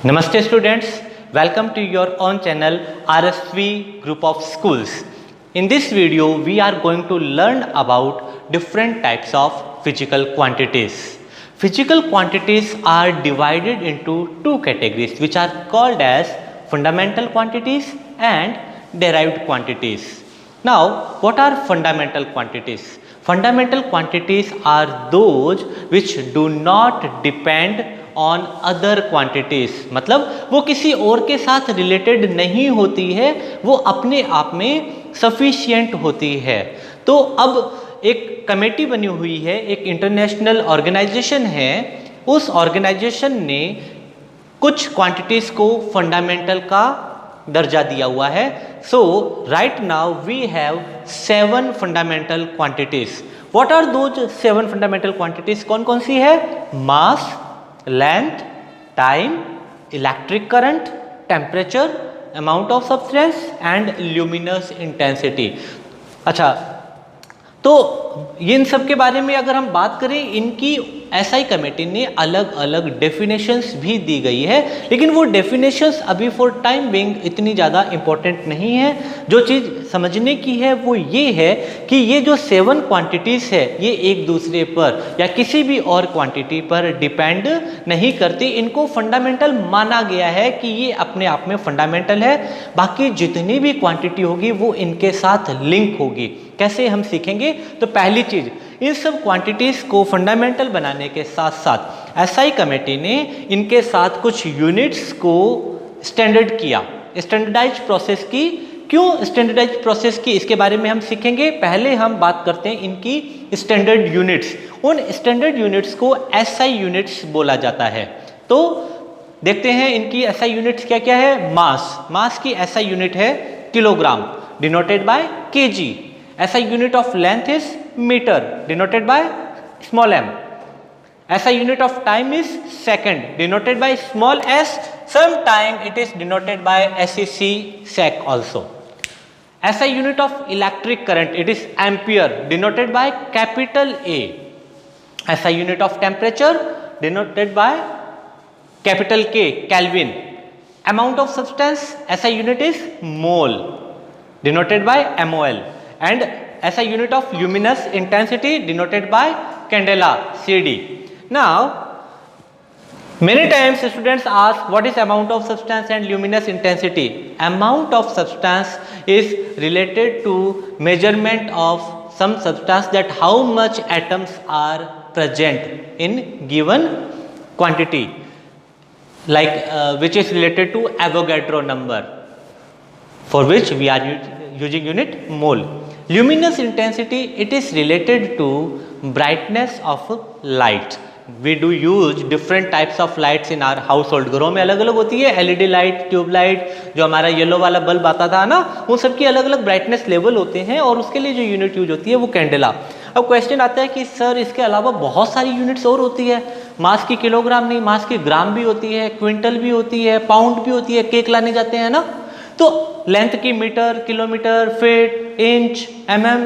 Namaste students, welcome to your own channel RSV Group of Schools. In this video, we are going to learn about different types of physical quantities. Physical quantities are divided into two categories which are called as fundamental quantities and derived quantities. Now, what are fundamental quantities? Fundamental quantities are those which do not depend on other quantities, मतलब वो किसी और के साथ related नहीं होती है, वो अपने आप में सफिशिएंट होती है। तो अब एक कमेटी बनी हुई है, एक इंटरनेशनल ऑर्गेनाइजेशन है, उस ऑर्गेनाइजेशन ने कुछ क्वांटिटीज को फंडामेंटल का दर्जा दिया हुआ है। So right now we have 7 fundamental quantities. What are those 7 fundamental quantities? कौन कौन सी है? मास, length, time, electric current, temperature, amount of substance and luminous intensity। अच्छा, तो इन सब के बारे में अगर हम बात करें, इनकी एसआई कमेटी ने अलग अलग डेफिनेशंस भी दी गई है, लेकिन वो डेफिनेशंस अभी फॉर टाइम बीइंग इतनी ज़्यादा इम्पोर्टेंट नहीं है। जो चीज़ समझने की है वो ये है कि ये जो 7 क्वांटिटीज़ है ये एक दूसरे पर या किसी भी और क्वांटिटी पर डिपेंड नहीं करती। इनको फंडामेंटल माना गया है कि ये अपने आप में फंडामेंटल है, बाकी जितनी भी क्वांटिटी होगी वो इनके साथ लिंक होगी। कैसे हम सीखेंगे। तो पहली चीज़, इन सब क्वांटिटीज़ को फंडामेंटल बनाने के साथ साथ एसआई कमेटी ने इनके साथ कुछ यूनिट्स को स्टैंडर्ड किया, स्टैंडर्डाइज प्रोसेस की। क्यों स्टैंडर्डाइज प्रोसेस की, इसके बारे में हम सीखेंगे। पहले हम बात करते हैं इनकी स्टैंडर्ड यूनिट्स। उन स्टैंडर्ड यूनिट्स को एसआई यूनिट्स बोला जाता है। तो देखते हैं इनकी एसआई यूनिट्स क्या क्या है। मास की एसआई यूनिट है kilogram, denoted by KG. SI unit of length is meter, denoted by small m. SI unit of time is second, denoted by small s. Sometime it is denoted by sec also. SI unit of electric current, it is ampere, denoted by capital A. SI unit of temperature, denoted by capital K, Kelvin. Amount of substance, SI unit is mole, denoted by MOL. And SI unit of luminous intensity, denoted by candela, CD. Now, many times students ask what is amount of substance and luminous intensity. Amount of substance is related to measurement of some substance, that how much atoms are present in given quantity, like which is related to Avogadro number, for which we are using unit mole. Luminous intensity, it is related to brightness of light. We do use different types of lights in our household. घरों में अलग अलग होती है, LED light, tube light, जो हमारा yellow वाला bulb आता था ना, वो सबकी अलग अलग ब्राइटनेस लेवल होते हैं और उसके लिए जो यूनिट यूज होती है वो कैंडेला। अब क्वेश्चन आता है कि सर इसके अलावा बहुत सारी यूनिट्स और होती है। मास की किलोग्राम नहीं, मास की ग्राम भी होती है, क्विंटल भी होती है, पाउंड भी होती है, केक लाने जाते हैं ना। तो लेंथ की metre, kilometre, feet, inch, mm,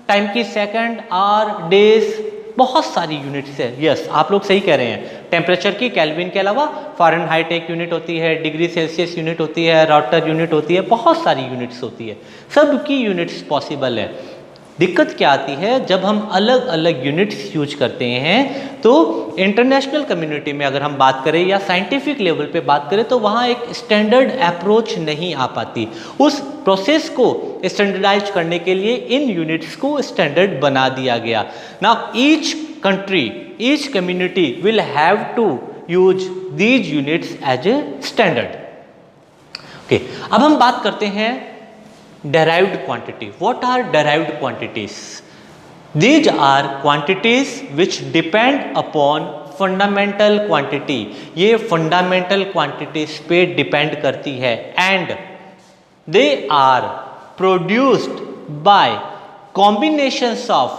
time की सेकंड, आवर, डेज, बहुत सारी यूनिट्स है। यस, आप लोग सही कह रहे हैं। टेम्परेचर की केल्विन के अलावा फ़ारेनहाइट एक यूनिट होती है, डिग्री सेल्सियस यूनिट होती है, राउटर यूनिट होती है, बहुत सारी यूनिट्स होती है। सबकी यूनिट्स पॉसिबल है। दिक्कत क्या आती है, जब हम अलग अलग यूनिट्स यूज करते हैं तो इंटरनेशनल कम्युनिटी में अगर हम बात करें या साइंटिफिक लेवल पे बात करें तो वहाँ एक स्टैंडर्ड अप्रोच नहीं आ पाती। उस प्रोसेस को स्टैंडर्डाइज करने के लिए इन यूनिट्स को स्टैंडर्ड बना दिया गया। Now each country, each community will have to use these units as a standard. Okay, अब हम बात करते हैं derived quantity. What are derived quantities? These are quantities which depend upon fundamental quantity. ये fundamental quantities पे depend करती है and they are produced by combinations of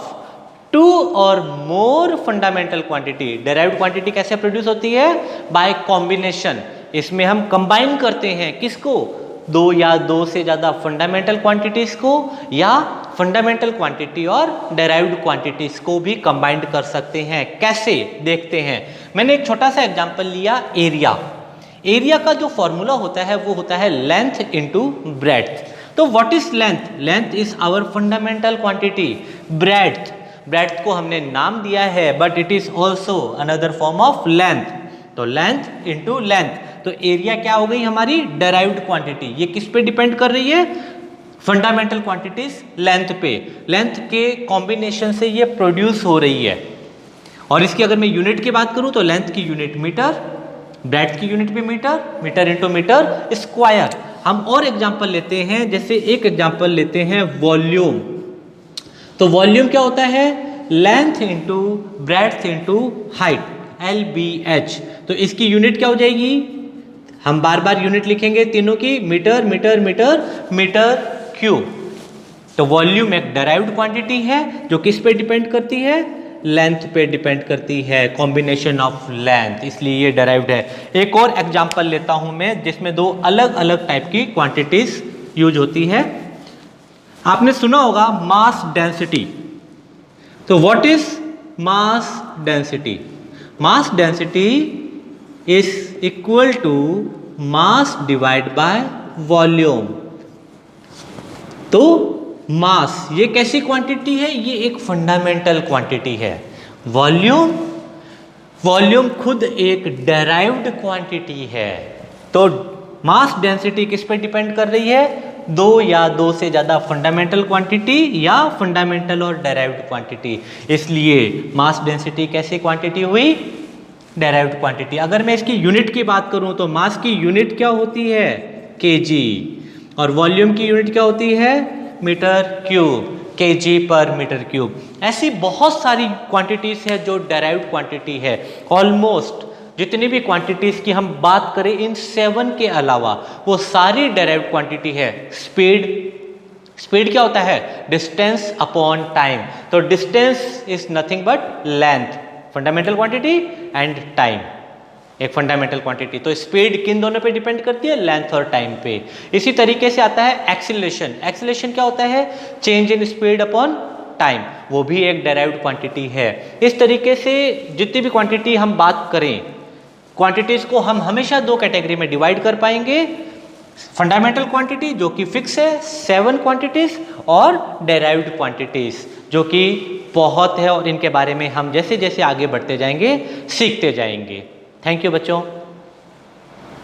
two or more fundamental quantity. Derived quantity कैसे produce होती है? By combination. इसमें हम combine करते हैं किसको? दो या दो से ज़्यादा फंडामेंटल क्वांटिटीज़ को या फंडामेंटल क्वांटिटी और डेराइव्ड क्वांटिटीज़ को भी कंबाइंड कर सकते हैं। कैसे देखते हैं। मैंने एक छोटा सा एग्जांपल लिया, एरिया। एरिया का जो फॉर्मूला होता है वो होता है लेंथ इनटू ब्रेड्थ। तो what is length? Length is our fundamental quantity. Breadth को हमने नाम दिया है, but it is also another form of length. तो लेंथ इनटू लेंथ, तो एरिया क्या हो गई हमारी? Derived quantity. ये किस पे डिपेंड कर रही है? फंडामेंटल क्वांटिटीज लेंथ पे। लेंथ के कॉम्बिनेशन से ये प्रोड्यूस हो रही है। और इसकी अगर मैं यूनिट की बात करूं तो लेंथ की यूनिट मीटर, ब्रेड्थ की यूनिट भी metre, metre into metre square. हम और एग्जांपल लेते हैं, जैसे एक एग्जांपल लेते हैं वॉल्यूम। तो वॉल्यूम क्या होता है? Length into breadth into height, LBH। तो इसकी यूनिट क्या हो जाएगी? हम बार बार यूनिट लिखेंगे तीनों की, metre metre metre metre cube. तो वॉल्यूम एक डेराइव्ड क्वांटिटी है जो किस पे डिपेंड करती है? लेंथ पे डिपेंड करती है, कॉम्बिनेशन ऑफ लेंथ, इसलिए ये डेराइव्ड है। एक और एग्जांपल लेता हूं मैं, जिसमें दो अलग अलग टाइप की क्वांटिटीज यूज होती है। आपने सुना होगा मास डेंसिटी। तो what is mass density? Mass density is equal to mass divide by volume. तो मास ये कैसी क्वांटिटी है? ये एक फंडामेंटल क्वांटिटी है। वॉल्यूम खुद एक डेराइव्ड क्वांटिटी है। तो मास डेंसिटी किस पे डिपेंड कर रही है? दो या दो से ज्यादा फंडामेंटल क्वांटिटी या फंडामेंटल और डेराइव्ड क्वांटिटी। इसलिए मास डेंसिटी कैसी क्वांटिटी हुई? Derived quantity. अगर मैं इसकी यूनिट की बात करूं तो मास की यूनिट क्या होती है? केजी। और वॉल्यूम की यूनिट क्या होती है? मीटर क्यूब, केजी पर मीटर क्यूब। ऐसी बहुत सारी क्वांटिटीज है जो डेराइव्ड क्वांटिटी है। ऑलमोस्ट जितनी भी क्वांटिटीज की हम बात करें इन 7 के अलावा, वो सारी डेराइव्ड क्वांटिटी है। स्पीड क्या होता है? Distance upon time. तो distance is nothing but length, fundamental quantity and time, एक फंडामेंटल क्वांटिटी। तो स्पीड किन दोनों पे डिपेंड करती है? लेंथ और टाइम पे। इसी तरीके से आता है एक्सीलरेशन। एक्सीलरेशन क्या होता है? Change in speed upon time, वो भी एक डेराइव्ड क्वांटिटी है। इस तरीके से जितनी भी क्वांटिटी हम बात करें, क्वांटिटीज को हम हमेशा दो कैटेगरी में डिवाइड कर पाएंगे। फंडामेंटल क्वांटिटी जो कि फिक्स है 7 क्वांटिटीज, और डेराइव्ड क्वांटिटीज जो कि बहुत है, और इनके बारे में हम जैसे जैसे आगे बढ़ते जाएंगे सीखते जाएंगे। थैंक यू बच्चों।